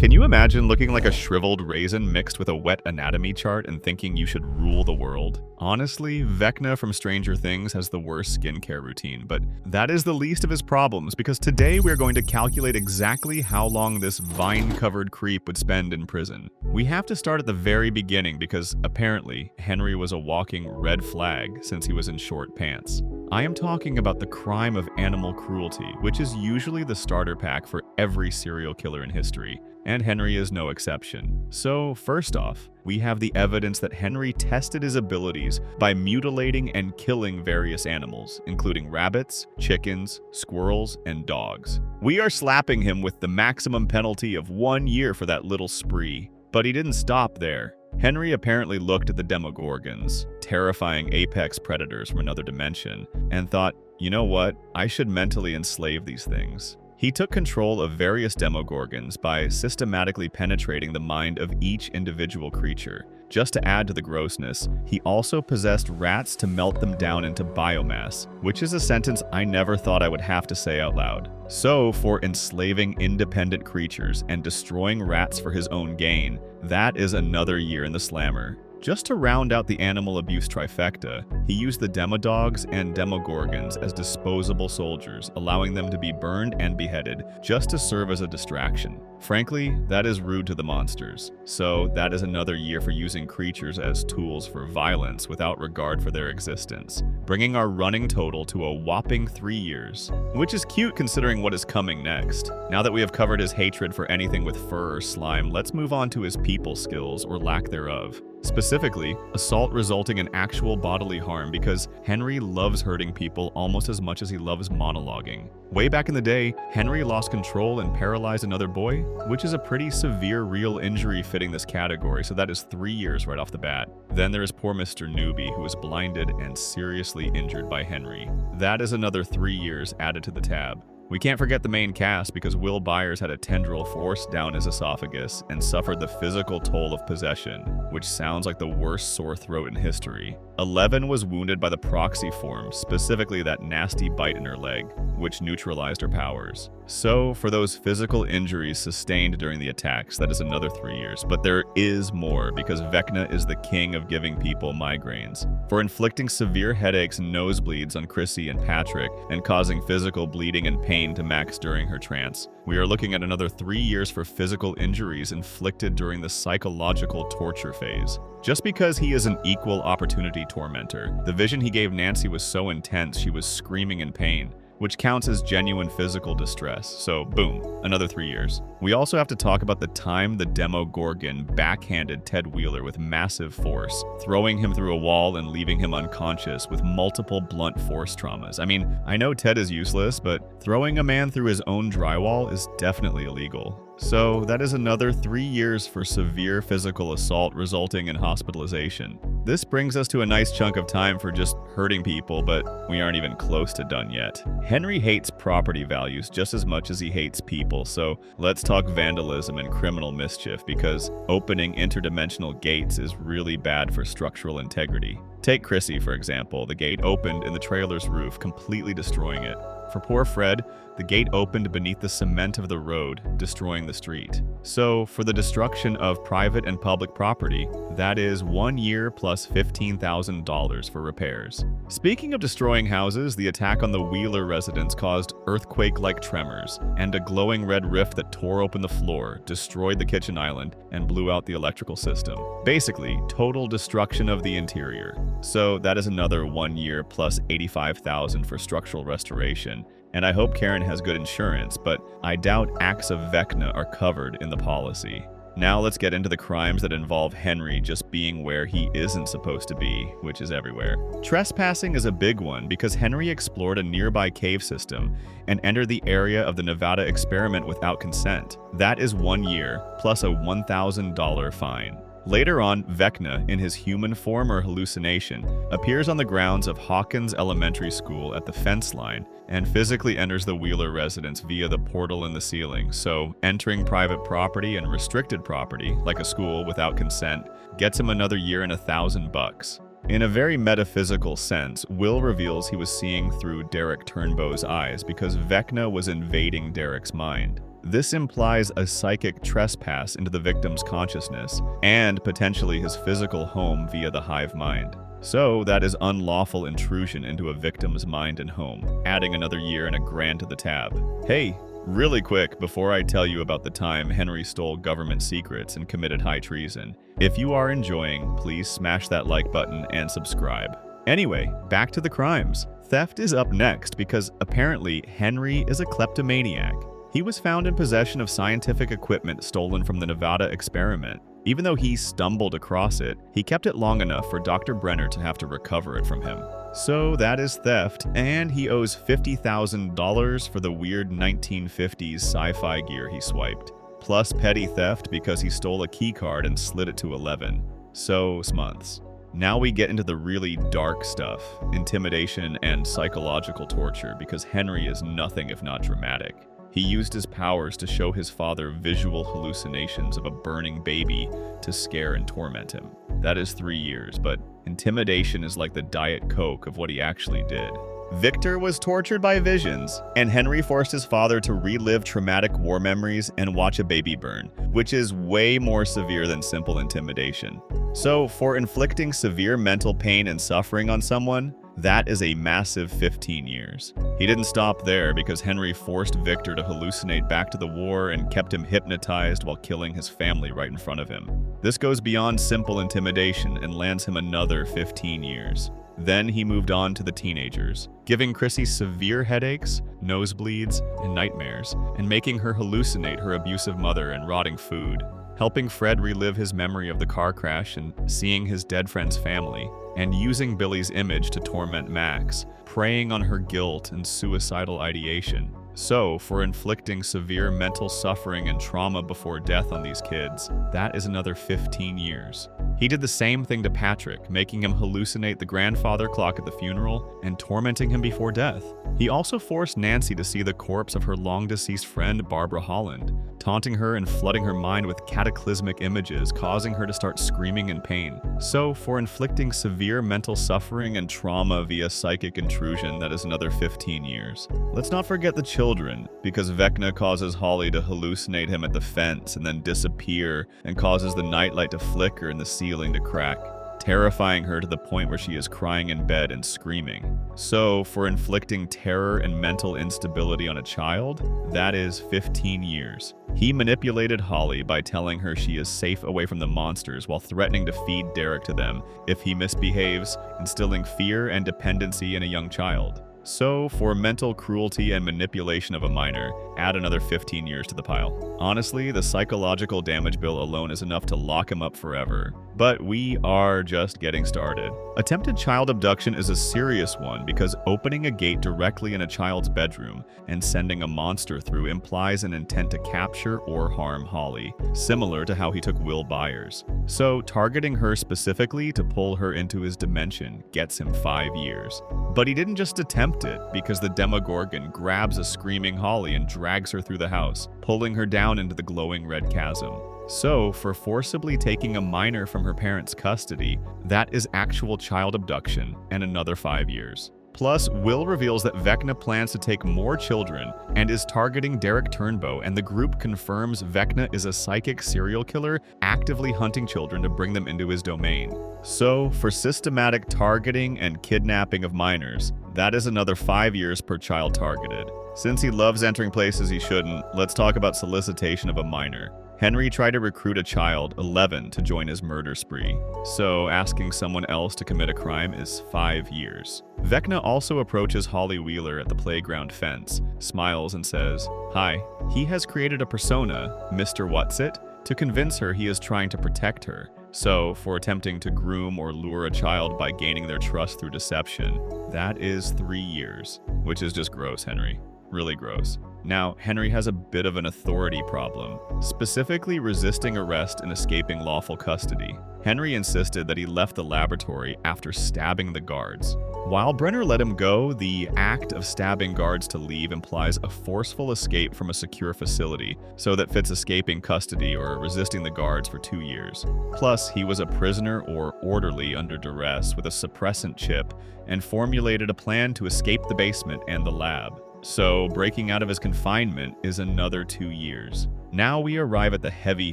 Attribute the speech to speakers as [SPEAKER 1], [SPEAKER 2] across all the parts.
[SPEAKER 1] Can you imagine looking like a shriveled raisin mixed with a wet anatomy chart and thinking you should rule the world? Honestly, Vecna from Stranger Things has the worst skincare routine, but that is the least of his problems because today we're going to calculate exactly how long this vine-covered creep would spend in prison. We have to start at the very beginning because apparently Henry was a walking red flag since he was in short pants. I am talking about the crime of animal cruelty, which is usually the starter pack for every serial killer in history, and Henry is no exception. So, first off, we have the evidence that Henry tested his abilities by mutilating and killing various animals, including rabbits, chickens, squirrels, and dogs. We are slapping him with the maximum penalty of 1 year for that little spree. But he didn't stop there. Henry apparently looked at the Demogorgons, terrifying apex predators from another dimension, and thought, you know what, I should mentally enslave these things. He took control of various Demogorgons by systematically penetrating the mind of each individual creature. Just to add to the grossness, he also possessed rats to melt them down into biomass, which is a sentence I never thought I would have to say out loud. So, for enslaving independent creatures and destroying rats for his own gain, that is another year in the slammer. Just to round out the animal abuse trifecta, he used the Demodogs and Demogorgons as disposable soldiers, allowing them to be burned and beheaded, just to serve as a distraction. Frankly, that is rude to the monsters. So that is another year for using creatures as tools for violence without regard for their existence, bringing our running total to a whopping 3 years. Which is cute considering what is coming next. Now that we have covered his hatred for anything with fur or slime, let's move on to his people skills, or lack thereof. Specifically, assault resulting in actual bodily harm because Henry loves hurting people almost as much as he loves monologuing. Way back in the day, Henry lost control and paralyzed another boy, which is a pretty severe real injury fitting this category, so that is 3 years right off the bat. Then there is poor Mr. Newbie, who was blinded and seriously injured by Henry. That is another 3 years added to the tab. We can't forget the main cast because Will Byers had a tendril forced down his esophagus and suffered the physical toll of possession, which sounds like the worst sore throat in history. 11 was wounded by the proxy form, specifically that nasty bite in her leg, which neutralized her powers. So, for those physical injuries sustained during the attacks, that is another 3 years. But there is more, because Vecna is the king of giving people migraines. For inflicting severe headaches and nosebleeds on Chrissy and Patrick, and causing physical bleeding and pain to Max during her trance, we are looking at another 3 years for physical injuries inflicted during the psychological torture phase. Just because he is an equal opportunity tormentor, the vision he gave Nancy was so intense she was screaming in pain, which counts as genuine physical distress, so boom, another 3 years. We also have to talk about the time the Demogorgon backhanded Ted Wheeler with massive force, throwing him through a wall and leaving him unconscious with multiple blunt force traumas. I mean, I know Ted is useless, but throwing a man through his own drywall is definitely illegal. So that is another 3 years for severe physical assault resulting in hospitalization. This brings us to a nice chunk of time for just hurting people, but we aren't even close to done yet. Henry hates property values just as much as he hates people, so let's talk vandalism and criminal mischief because opening interdimensional gates is really bad for structural integrity. Take Chrissy, for example. The gate opened in the trailer's roof, completely destroying it. For poor Fred, the gate opened beneath the cement of the road, destroying the street. So, for the destruction of private and public property, that is 1 year plus $15,000 for repairs. Speaking of destroying houses, the attack on the Wheeler residence caused earthquake-like tremors, and a glowing red rift that tore open the floor, destroyed the kitchen island, and blew out the electrical system. Basically, total destruction of the interior. So that is another 1 year plus $85,000 for structural restoration. And I hope Karen has good insurance, but I doubt acts of Vecna are covered in the policy. Now let's get into the crimes that involve Henry just being where he isn't supposed to be, which is everywhere. Trespassing is a big one because Henry explored a nearby cave system and entered the area of the Nevada experiment without consent. That is 1 year, plus a $1,000 fine. Later on, Vecna, in his human form or hallucination, appears on the grounds of Hawkins Elementary School at the fence line and physically enters the Wheeler residence via the portal in the ceiling. So, entering private property and restricted property, like a school without consent, gets him another year and $1,000. In a very metaphysical sense, Will reveals he was seeing through Derek Turnbow's eyes because Vecna was invading Derek's mind. This implies a psychic trespass into the victim's consciousness and potentially his physical home via the hive mind. So that is unlawful intrusion into a victim's mind and home, adding another year and a grand to the tab. Hey, really quick before I tell you about the time Henry stole government secrets and committed high treason, if you are enjoying, please smash that like button and subscribe. Anyway, back to the crimes. Theft is up next because apparently Henry is a kleptomaniac. He was found in possession of scientific equipment stolen from the Nevada experiment. Even though he stumbled across it, he kept it long enough for Dr. Brenner to have to recover it from him. So that is theft, and he owes $50,000 for the weird 1950s sci-fi gear he swiped, plus petty theft because he stole a keycard and slid it to 11. So, months. Now we get into the really dark stuff, intimidation and psychological torture, because Henry is nothing if not dramatic. He used his powers to show his father visual hallucinations of a burning baby to scare and torment him. That is 3 years, but intimidation is like the Diet Coke of what he actually did. Victor was tortured by visions, and Henry forced his father to relive traumatic war memories and watch a baby burn, which is way more severe than simple intimidation. So, for inflicting severe mental pain and suffering on someone, that is a massive 15 years. He didn't stop there because Henry forced Victor to hallucinate back to the war and kept him hypnotized while killing his family right in front of him. This goes beyond simple intimidation and lands him another 15 years. Then he moved on to the teenagers, giving Chrissy severe headaches, nosebleeds, and nightmares, and making her hallucinate her abusive mother and rotting food, helping Fred relive his memory of the car crash and seeing his dead friend's family, and using Billy's image to torment Max, preying on her guilt and suicidal ideation. So, for inflicting severe mental suffering and trauma before death on these kids, that is another 15 years. He did the same thing to Patrick, making him hallucinate the grandfather clock at the funeral and tormenting him before death. He also forced Nancy to see the corpse of her long-deceased friend Barbara Holland, taunting her and flooding her mind with cataclysmic images, causing her to start screaming in pain. So, for inflicting severe mental suffering and trauma via psychic intrusion, that is another 15 years. Let's not forget the children, because Vecna causes Holly to hallucinate him at the fence and then disappear, and causes the nightlight to flicker and the ceiling to crack, terrifying her to the point where she is crying in bed and screaming. So, for inflicting terror and mental instability on a child, that is 15 years. He manipulated Holly by telling her she is safe away from the monsters while threatening to feed Derek to them if he misbehaves, instilling fear and dependency in a young child. So, for mental cruelty and manipulation of a minor, add another 15 years to the pile. Honestly, the psychological damage bill alone is enough to lock him up forever. But we are just getting started. Attempted child abduction is a serious one because opening a gate directly in a child's bedroom and sending a monster through implies an intent to capture or harm Holly, similar to how he took Will Byers. So, targeting her specifically to pull her into his dimension gets him 5 years. But he didn't just attempt it, because the Demogorgon grabs a screaming Holly and drags her through the house, pulling her down into the glowing red chasm. So, for forcibly taking a minor from her parents' custody, that is actual child abduction and another 5 years. Plus, Will reveals that Vecna plans to take more children and is targeting Derek Turnbow, and the group confirms Vecna is a psychic serial killer actively hunting children to bring them into his domain. So, for systematic targeting and kidnapping of minors, that is another 5 years per child targeted. Since he loves entering places he shouldn't, let's talk about solicitation of a minor. Henry tried to recruit a child, 11, to join his murder spree. So, asking someone else to commit a crime is 5 years. Vecna also approaches Holly Wheeler at the playground fence, smiles and says, "Hi." He has created a persona, Mr. Whatsit, to convince her he is trying to protect her. So, for attempting to groom or lure a child by gaining their trust through deception, that is 3 years. Which is just gross, Henry. Really gross. Now, Henry has a bit of an authority problem, specifically resisting arrest and escaping lawful custody. Henry insisted that he left the laboratory after stabbing the guards. While Brenner let him go, the act of stabbing guards to leave implies a forceful escape from a secure facility, so that fits escaping custody or resisting the guards for 2 years. Plus, he was a prisoner or orderly under duress with a suppressant chip and formulated a plan to escape the basement and the lab. So breaking out of his confinement is another 2 years. Now we arrive at the heavy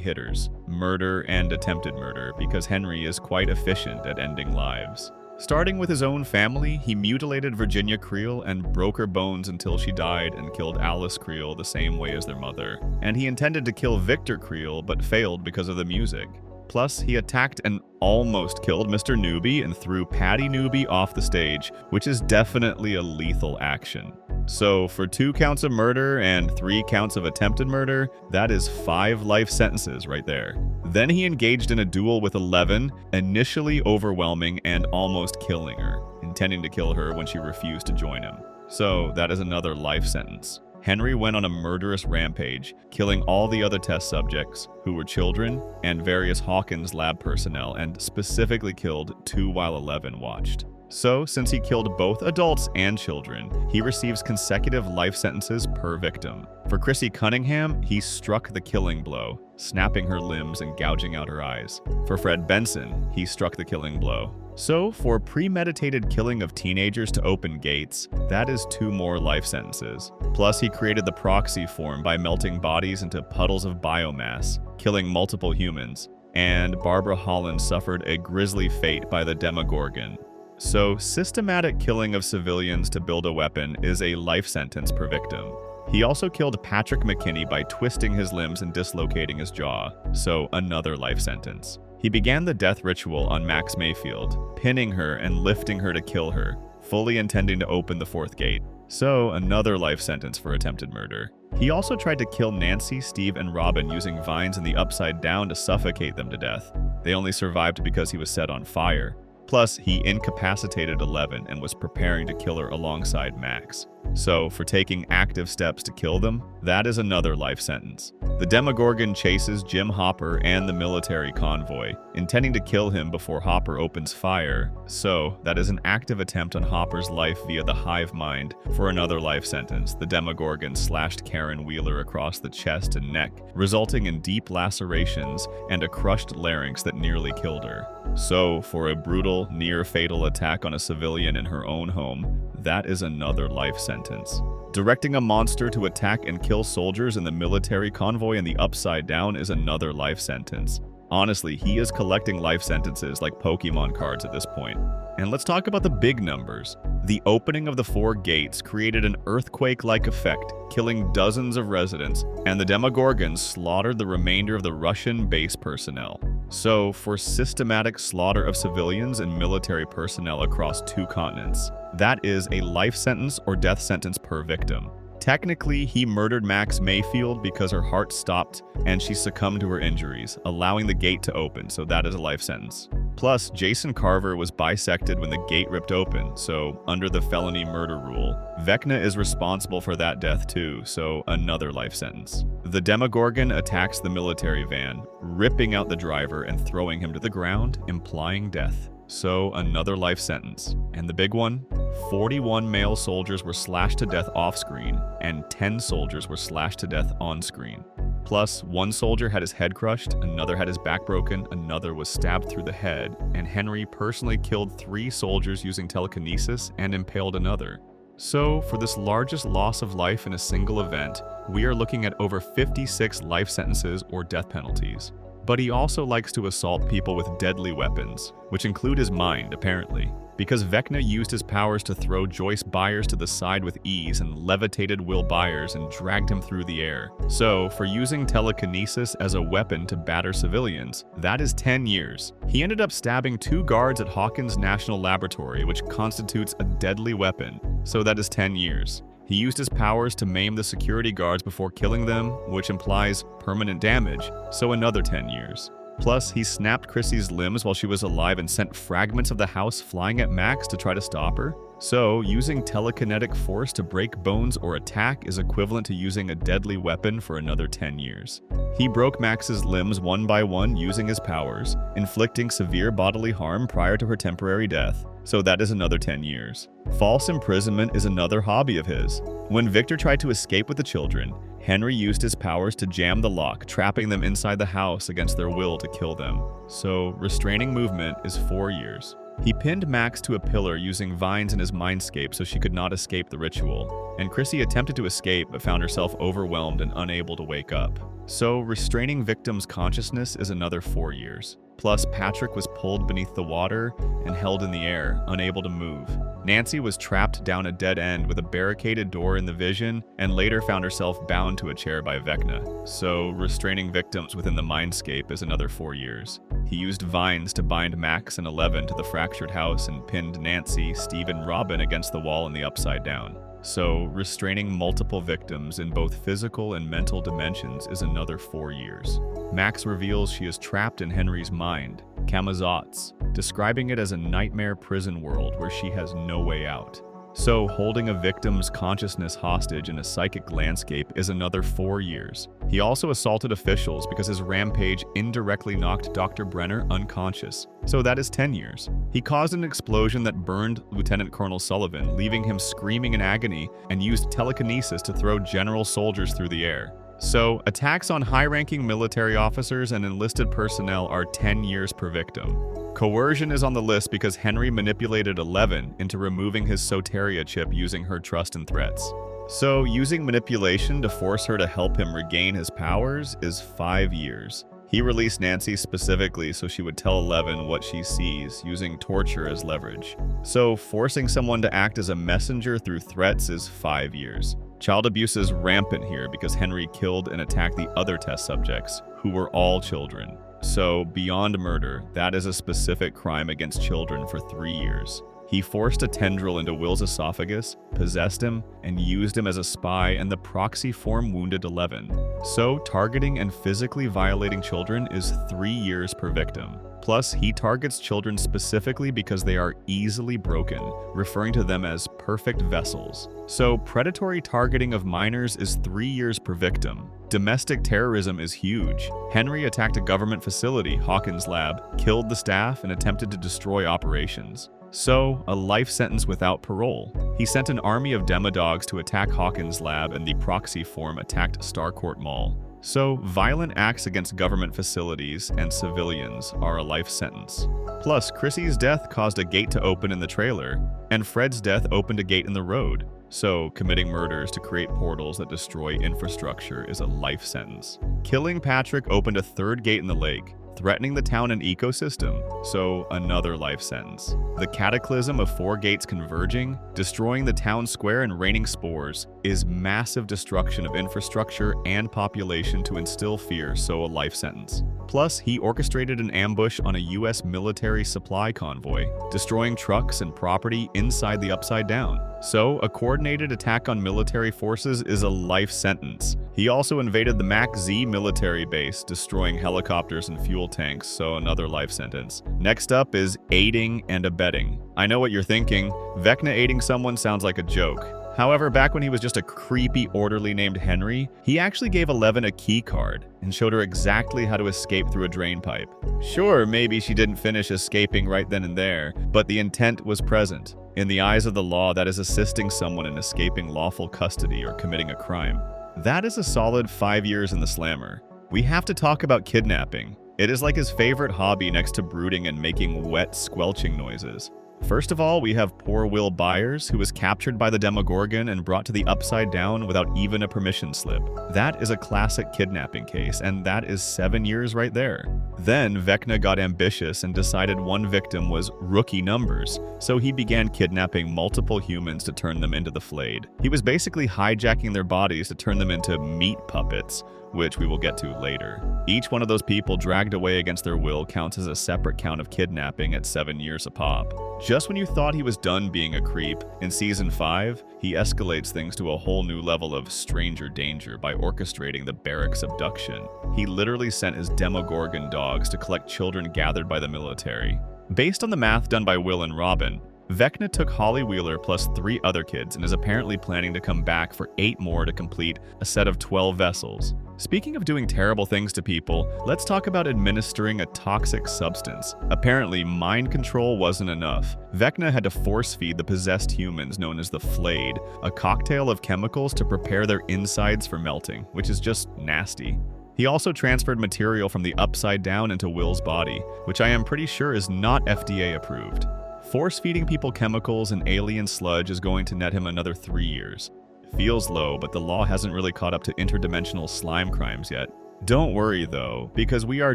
[SPEAKER 1] hitters, murder and attempted murder, because Henry is quite efficient at ending lives. Starting with his own family, he mutilated Virginia Creel and broke her bones until she died and killed Alice Creel the same way as their mother. And he intended to kill Victor Creel, but failed because of the music. Plus, he attacked and almost killed Mr. Newby and threw Patty Newby off the stage, which is definitely a lethal action. So for 2 counts of murder and 3 counts of attempted murder, that is 5 life sentences right there. Then he engaged in a duel with 11, initially overwhelming and almost killing her, intending to kill her when she refused to join him. So that is another life sentence. Henry went on a murderous rampage, killing all the other test subjects, who were children, and various Hawkins lab personnel, and specifically killed 2 while 11 watched. So, since he killed both adults and children, he receives consecutive life sentences per victim. For Chrissy Cunningham, he struck the killing blow, snapping her limbs and gouging out her eyes. For Fred Benson, he struck the killing blow. So, for premeditated killing of teenagers to open gates, that is 2 more life sentences. Plus, he created the proxy form by melting bodies into puddles of biomass, killing multiple humans. And Barbara Holland suffered a grisly fate by the Demogorgon. So, systematic killing of civilians to build a weapon is a life sentence per victim. He also killed Patrick McKinney by twisting his limbs and dislocating his jaw, so another life sentence. He began the death ritual on Max Mayfield, pinning her and lifting her to kill her, fully intending to open the 4th gate, so another life sentence for attempted murder. He also tried to kill Nancy, Steve, and Robin using vines in the Upside Down to suffocate them to death. They only survived because he was set on fire. Plus, he incapacitated 11 and was preparing to kill her alongside Max. So, for taking active steps to kill them, that is another life sentence. The Demogorgon chases Jim Hopper and the military convoy, intending to kill him before Hopper opens fire. So, that is an active attempt on Hopper's life via the hive mind for another life sentence. The Demogorgon slashed Karen Wheeler across the chest and neck, resulting in deep lacerations and a crushed larynx that nearly killed her. So, for a brutal, near-fatal attack on a civilian in her own home, that is another life sentence. Directing a monster to attack and kill soldiers in the military convoy in the Upside Down is another life sentence. Honestly, he is collecting life sentences like Pokemon cards at this point. And let's talk about the big numbers. The opening of the 4 gates created an earthquake-like effect, killing dozens of residents, and the Demogorgons slaughtered the remainder of the Russian base personnel. So, for systematic slaughter of civilians and military personnel across 2 continents, that is a life sentence or death sentence per victim. Technically, he murdered Max Mayfield because her heart stopped and she succumbed to her injuries, allowing the gate to open, so that is a life sentence. Plus, Jason Carver was bisected when the gate ripped open, so under the felony murder rule, Vecna is responsible for that death too, so another life sentence. The Demogorgon attacks the military van, ripping out the driver and throwing him to the ground, implying death. So another life sentence. And the big one? 41 male soldiers were slashed to death off-screen, and 10 soldiers were slashed to death on-screen. Plus, 1 soldier had his head crushed, another had his back broken, another was stabbed through the head, and Henry personally killed 3 soldiers using telekinesis and impaled another. So, for this largest loss of life in a single event, we are looking at over 56 life sentences or death penalties. But he also likes to assault people with deadly weapons, which include his mind, apparently, because Vecna used his powers to throw Joyce Byers to the side with ease and levitated Will Byers and dragged him through the air. So, for using telekinesis as a weapon to batter civilians, that is 10 years. He ended up stabbing 2 guards at Hawkins National Laboratory, which constitutes a deadly weapon, so that is 10 years. He used his powers to maim the security guards before killing them, which implies permanent damage, so another 10 years. Plus, he snapped Chrissy's limbs while she was alive and sent fragments of the house flying at Max to try to stop her. So, using telekinetic force to break bones or attack is equivalent to using a deadly weapon for another 10 years. He broke Max's limbs one by one using his powers, inflicting severe bodily harm prior to her temporary death, so that is another 10 years. False imprisonment is another hobby of his. When Victor tried to escape with the children, Henry used his powers to jam the lock, trapping them inside the house against their will to kill them. So, restraining movement is 4 years. He pinned Max to a pillar using vines in his mindscape so she could not escape the ritual, and Chrissy attempted to escape but found herself overwhelmed and unable to wake up. So, restraining victims' consciousness is another 4 years. Plus, Patrick was pulled beneath the water and held in the air, unable to move. Nancy was trapped down a dead end with a barricaded door in the vision and later found herself bound to a chair by Vecna. So, restraining victims within the mindscape is another 4 years. He used vines to bind Max and Eleven to the fractured house and pinned Nancy, Steve, and Robin against the wall in the Upside Down. So, restraining multiple victims in both physical and mental dimensions is another 4 years. Max reveals she is trapped in Henry's mind, Camazotz, describing it as a nightmare prison world where she has no way out. So, holding a victim's consciousness hostage in a psychic landscape is another 4 years. He also assaulted officials because his rampage indirectly knocked Dr. Brenner unconscious, so that is 10 years. He caused an explosion that burned Lieutenant Colonel Sullivan, leaving him screaming in agony, and used telekinesis to throw general soldiers through the air. So, attacks on high-ranking military officers and enlisted personnel are 10 years per victim. Coercion is on the list because Henry manipulated Eleven into removing his Soteria chip using her trust and threats. So, using manipulation to force her to help him regain his powers is 5 years. He released Nancy specifically so she would tell Eleven what she sees, using torture as leverage. So, forcing someone to act as a messenger through threats is 5 years. Child abuse is rampant here because Henry killed and attacked the other test subjects, who were all children. So, beyond murder, that is a specific crime against children for 3 years. He forced a tendril into Will's esophagus, possessed him, and used him as a spy, and the proxy form wounded Eleven. So, targeting and physically violating children is 3 years per victim. Plus, he targets children specifically because they are easily broken, referring to them as perfect vessels. So, predatory targeting of minors is 3 years per victim. Domestic terrorism is huge. Henry attacked a government facility, Hawkins Lab, killed the staff, and attempted to destroy operations. So, a life sentence without parole. He sent an army of demodogs to attack Hawkins Lab, and the proxy form attacked Starcourt Mall. So, violent acts against government facilities and civilians are a life sentence. Plus, Chrissy's death caused a gate to open in the trailer, and Fred's death opened a gate in the road. So, committing murders to create portals that destroy infrastructure is a life sentence. Killing Patrick opened a third gate in the lake, threatening the town and ecosystem, so another life sentence. The cataclysm of 4 gates converging, destroying the town square and raining spores, is massive destruction of infrastructure and population to instill fear, so a life sentence. Plus, he orchestrated an ambush on a US military supply convoy, destroying trucks and property inside the Upside Down. So, a coordinated attack on military forces is a life sentence. He also invaded the Max Z military base, destroying helicopters and fuel tanks, so another life sentence. Next up is aiding and abetting. I know what you're thinking. Vecna aiding someone sounds like a joke. However, back when he was just a creepy orderly named Henry, he actually gave Eleven a key card and showed her exactly how to escape through a drain pipe. Sure, maybe she didn't finish escaping right then and there, but the intent was present. In the eyes of the law, that is assisting someone in escaping lawful custody or committing a crime. That is a solid 5 years in the slammer. We have to talk about kidnapping. It is like his favorite hobby next to brooding and making wet, squelching noises. First of all, we have poor Will Byers, who was captured by the Demogorgon and brought to the Upside Down without even a permission slip. That is a classic kidnapping case, and that is 7 years right there. Then, Vecna got ambitious and decided one victim was rookie numbers, so he began kidnapping multiple humans to turn them into the flayed. He was basically hijacking their bodies to turn them into meat puppets, which we will get to later. Each one of those people dragged away against their will counts as a separate count of kidnapping at 7 years a pop. Just when you thought he was done being a creep, in Season 5, he escalates things to a whole new level of stranger danger by orchestrating the barracks abduction. He literally sent his Demogorgon dogs to collect children gathered by the military. Based on the math done by Will and Robin, Vecna took Holly Wheeler plus 3 other kids and is apparently planning to come back for 8 more to complete a set of 12 vessels. Speaking of doing terrible things to people, let's talk about administering a toxic substance. Apparently, mind control wasn't enough. Vecna had to force-feed the possessed humans known as the Flayed, a cocktail of chemicals to prepare their insides for melting, which is just nasty. He also transferred material from the Upside Down into Will's body, which I am pretty sure is not FDA approved. Force-feeding people chemicals and alien sludge is going to net him another 3 years. Feels low, but the law hasn't really caught up to interdimensional slime crimes yet. Don't worry though, because we are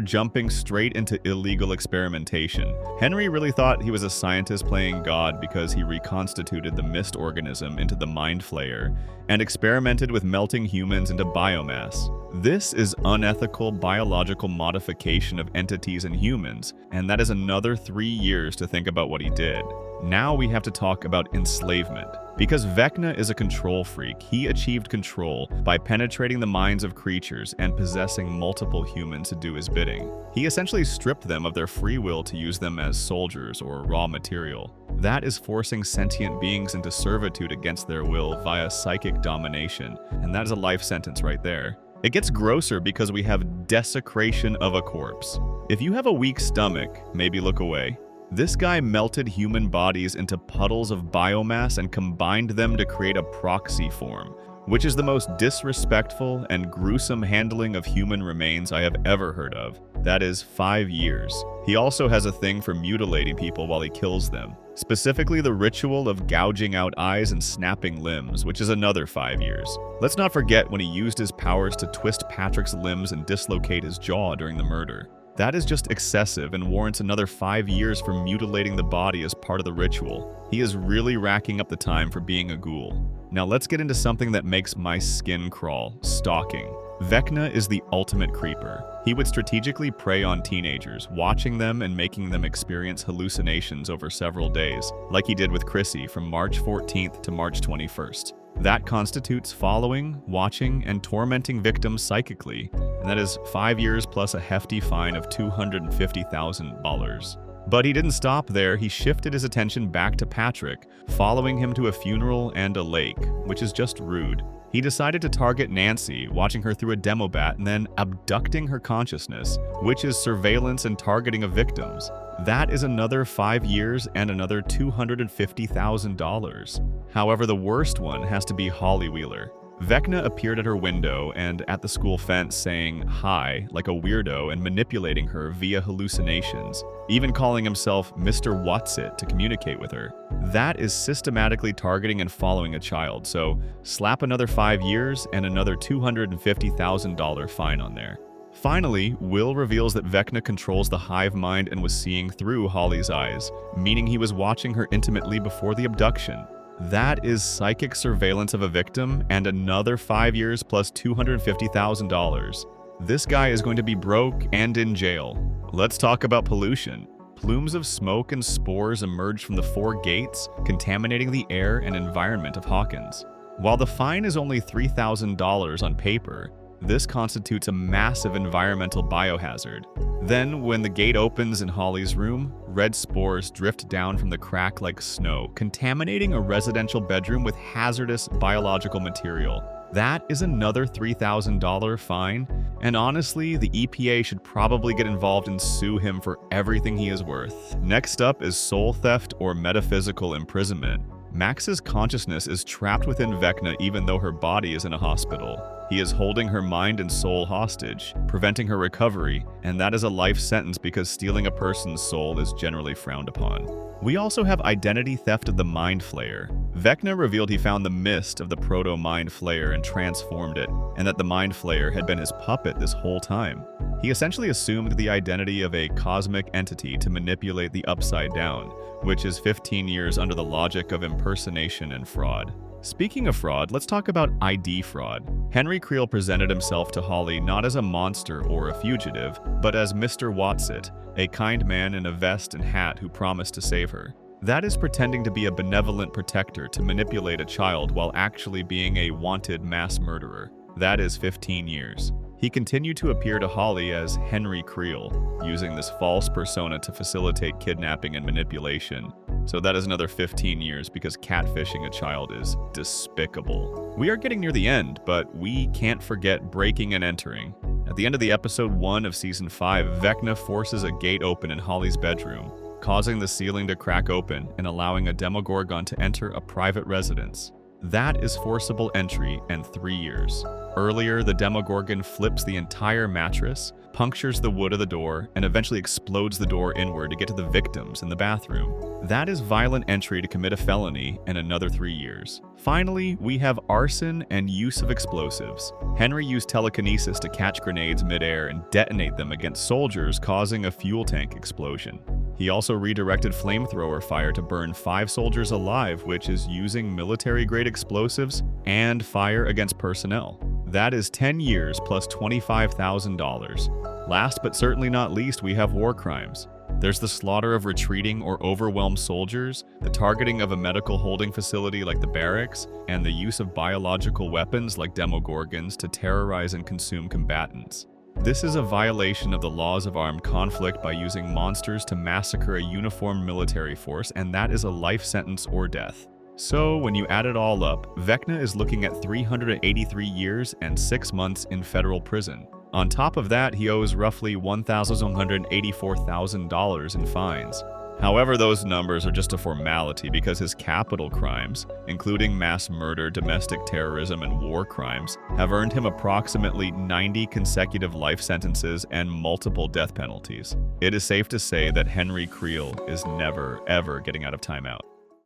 [SPEAKER 1] jumping straight into illegal experimentation. Henry really thought he was a scientist playing God because he reconstituted the mist organism into the Mind Flayer and experimented with melting humans into biomass. This is unethical biological modification of entities and humans, and that is another 3 years to think about what he did. Now we have to talk about enslavement. Because Vecna is a control freak, he achieved control by penetrating the minds of creatures and possessing multiple humans to do his bidding. He essentially stripped them of their free will to use them as soldiers or raw material. That is forcing sentient beings into servitude against their will via psychic domination, and that is a life sentence right there. It gets grosser because we have desecration of a corpse. If you have a weak stomach, maybe look away. This guy melted human bodies into puddles of biomass and combined them to create a proxy form, which is the most disrespectful and gruesome handling of human remains I have ever heard of. That is 5 years. He also has a thing for mutilating people while he kills them, specifically the ritual of gouging out eyes and snapping limbs, which is another 5 years. Let's not forget when he used his powers to twist Patrick's limbs and dislocate his jaw during the murder. That is just excessive and warrants another 5 years for mutilating the body as part of the ritual. He is really racking up the time for being a ghoul. Now let's get into something that makes my skin crawl: stalking. Vecna is the ultimate creeper. He would strategically prey on teenagers, watching them and making them experience hallucinations over several days, like he did with Chrissy from March 14th to March 21st. That constitutes following, watching, and tormenting victims psychically, and that is 5 years plus a hefty fine of $250,000. But he didn't stop there. He shifted his attention back to Patrick, following him to a funeral and a lake, which is just rude. He decided to target Nancy, watching her through a demobat and then abducting her consciousness, which is surveillance and targeting of victims. That is another 5 years and another $250,000. However, the worst one has to be Holly Wheeler. Vecna appeared at her window and at the school fence saying hi like a weirdo and manipulating her via hallucinations, even calling himself Mr. Whatsit to communicate with her. That is systematically targeting and following a child, so slap another 5 years and another $250,000 fine on there. Finally, Will reveals that Vecna controls the hive mind and was seeing through Holly's eyes, meaning he was watching her intimately before the abduction. That is psychic surveillance of a victim and another 5 years plus $250,000. This guy is going to be broke and in jail. Let's talk about pollution. Plumes of smoke and spores emerged from the 4 gates, contaminating the air and environment of Hawkins. While the fine is only $3,000 on paper, this constitutes a massive environmental biohazard. Then, when the gate opens in Holly's room, red spores drift down from the crack like snow, contaminating a residential bedroom with hazardous biological material. That is another $3,000 fine, and honestly, the EPA should probably get involved and sue him for everything he is worth. Next up is soul theft or metaphysical imprisonment. Max's consciousness is trapped within Vecna even though her body is in a hospital. He is holding her mind and soul hostage, preventing her recovery, and that is a life sentence because stealing a person's soul is generally frowned upon. We also have identity theft of the Mind Flayer. Vecna revealed he found the mist of the proto-Mind Flayer and transformed it, and that the Mind Flayer had been his puppet this whole time. He essentially assumed the identity of a cosmic entity to manipulate the Upside Down, which is 15 years under the logic of impersonation and fraud. Speaking of fraud, let's talk about ID fraud. Henry Creel presented himself to Holly not as a monster or a fugitive, but as Mr. Whatsit, a kind man in a vest and hat who promised to save her. That is pretending to be a benevolent protector to manipulate a child while actually being a wanted mass murderer. That is 15 years. He continued to appear to Holly as Henry Creel, using this false persona to facilitate kidnapping and manipulation. So that is another 15 years because catfishing a child is despicable. We are getting near the end, but we can't forget breaking and entering. At the end of the episode 1 of season 5, Vecna forces a gate open in Holly's bedroom, causing the ceiling to crack open and allowing a Demogorgon to enter a private residence. That is forcible entry and 3 years. Earlier, the Demogorgon flips the entire mattress, punctures the wood of the door, and eventually explodes the door inward to get to the victims in the bathroom. That is violent entry to commit a felony and another 3 years. Finally, we have arson and use of explosives. Henry used telekinesis to catch grenades midair and detonate them against soldiers, causing a fuel tank explosion. He also redirected flamethrower fire to burn 5 soldiers alive, which is using military-grade explosives and fire against personnel. That is 10 years plus $25,000. Last but certainly not least, we have war crimes. There's the slaughter of retreating or overwhelmed soldiers, the targeting of a medical holding facility like the barracks, and the use of biological weapons like Demogorgons to terrorize and consume combatants. This is a violation of the laws of armed conflict by using monsters to massacre a uniformed military force, and that is a life sentence or death. So, when you add it all up, Vecna is looking at 383 years and 6 months in federal prison. On top of that, he owes roughly $1,184,000 in fines. However, those numbers are just a formality because his capital crimes, including mass murder, domestic terrorism, and war crimes, have earned him approximately 90 consecutive life sentences and multiple death penalties. It is safe to say that Henry Creel is never, ever getting out of timeout.